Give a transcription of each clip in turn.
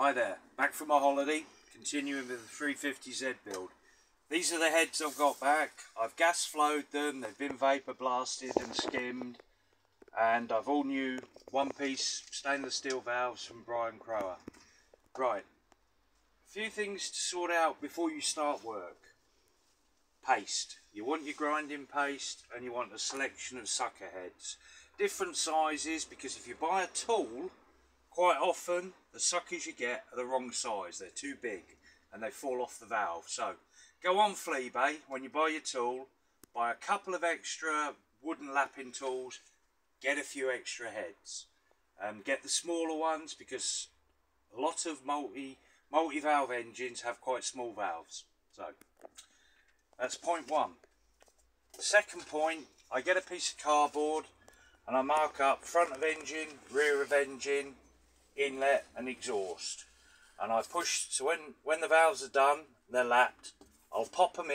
Hi there, back from my holiday, continuing with the 350Z build. These are the heads I've got back. I've gas flowed them, they've been vapour blasted and skimmed, and I've all new one-piece stainless steel valves from Brian Crower. Right, a few things to sort out before you start work. Paste. You want your grinding paste and you want a selection of sucker heads. Different sizes, because if you buy a tool, quite often the suckers you get are the wrong size. They're too big and they fall off the valve. So go on Fleabay when you buy your tool, buy a couple of extra wooden lapping tools, get a few extra heads. Get the smaller ones because a lot of multi-valve engines have quite small valves. So that's point one. The second point, I get a piece of cardboard and I mark up front of engine, rear of engine, inlet and exhaust, and I push, so when the valves are done, they're lapped, I'll pop them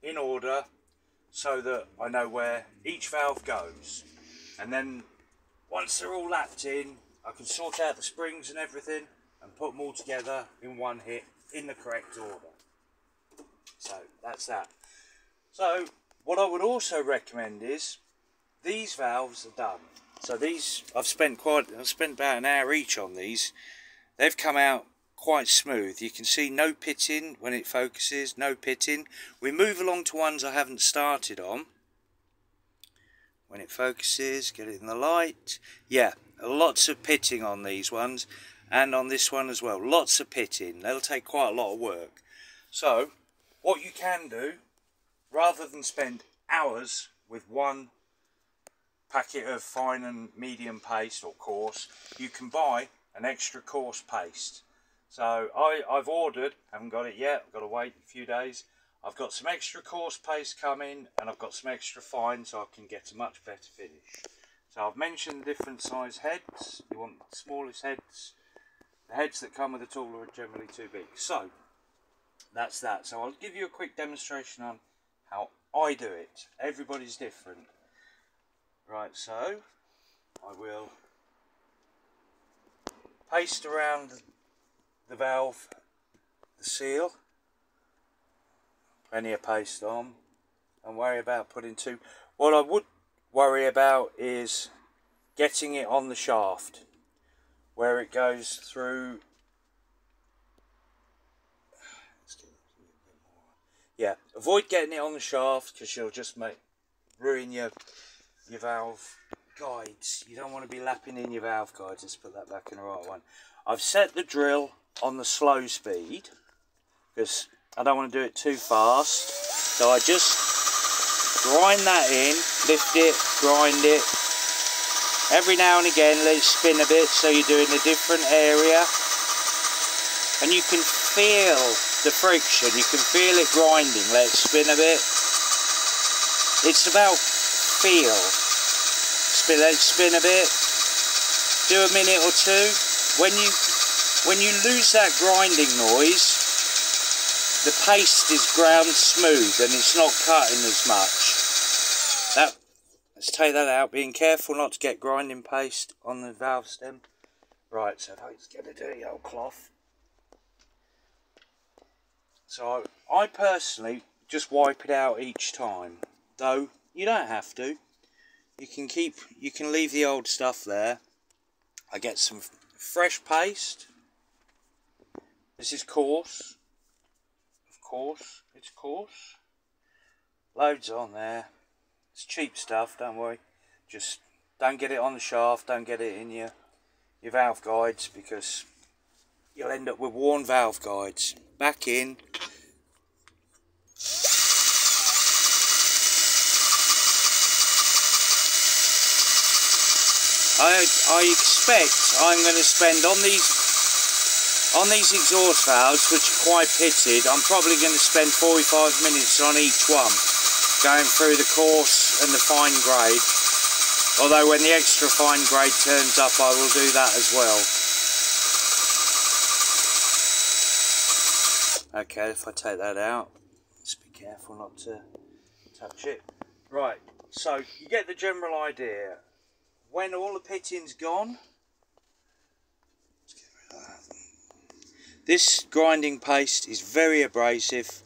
in order so that I know where each valve goes, and then once they're all lapped in, I can sort out the springs and everything and put them all together in one hit in the correct order. So that's that. So what I would also recommend is these valves are done. So these, I've spent about an hour each on these. They've come out quite smooth. You can see no pitting when it focuses, no pitting. We move along to ones I haven't started on. When it focuses, get it in the light. Yeah, lots of pitting on these ones, and on this one as well. Lots of pitting. They'll take quite a lot of work. So what you can do, rather than spend hours with one packet of fine and medium paste or coarse, you can buy an extra coarse paste. So I've ordered, haven't got it yet, I've got to wait a few days. I've got some extra coarse paste coming and I've got some extra fine so I can get a much better finish. So I've mentioned different size heads. You want the smallest heads. The heads that come with the tool are generally too big. So that's that. So I'll give you a quick demonstration on how I do it. Everybody's different. Right, so I will paste around the valve, the seal, plenty of paste on, and worry about putting too. What I would worry about is getting it on the shaft, where it goes through. Yeah, avoid getting it on the shaft because you'll just ruin your valve guides. You don't want to be lapping in your valve guides. Let's put that back in the right one. I've set the drill on the slow speed because I don't want to do it too fast, so I just grind that in, lift it, grind it. Every now and again let it spin a bit so you're doing a different area, and you can feel the friction, you can feel it grinding. Let it spin a bit. It's about feel. Let it spin a bit, do a minute or two. When you lose that grinding noise, the paste is ground smooth and it's not cutting as much. Let's take that out, being careful not to get grinding paste on the valve stem. Right, so let's get a dirty old cloth. So I personally just wipe it out each time, though you don't have to. You can leave the old stuff there. I get some fresh paste. This is coarse. Of course, it's coarse. Loads on there. It's cheap stuff, don't worry. Just don't get it on the shaft, don't get it in your valve guides because you'll end up with worn valve guides. Back in. I expect I'm going to spend on these exhaust valves, which are quite pitted, I'm probably going to spend 45 minutes on each one, going through the coarse and the fine grade. Although when the extra fine grade turns up, I will do that as well. Okay, if I take that out, just be careful not to touch it. Right, so you get the general idea. When all the pitting's gone, let's get rid of that. This grinding paste is very abrasive.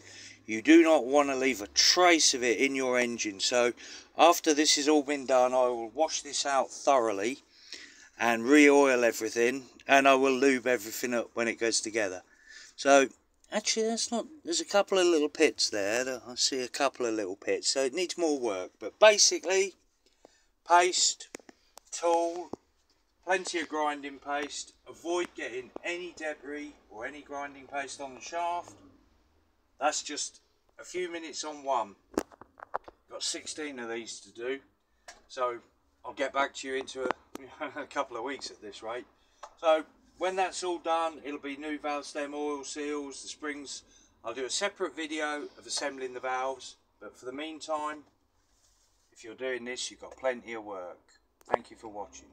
You do not want to leave a trace of it in your engine. So after this has all been done, I will wash this out thoroughly and re-oil everything, and I will lube everything up when it goes together. So actually that's not, there's a couple of little pits there. I see a couple of little pits, so it needs more work. But basically, paste, tool, plenty of grinding paste. Avoid getting any debris or any grinding paste on the shaft. That's just a few minutes on one. Got 16 of these to do, so I'll get back to you into a couple of weeks at this rate. So when that's all done, it'll be new valve stem oil seals, the springs. I'll do a separate video of assembling the valves, but for the meantime, if you're doing this, you've got plenty of work. Thank you for watching.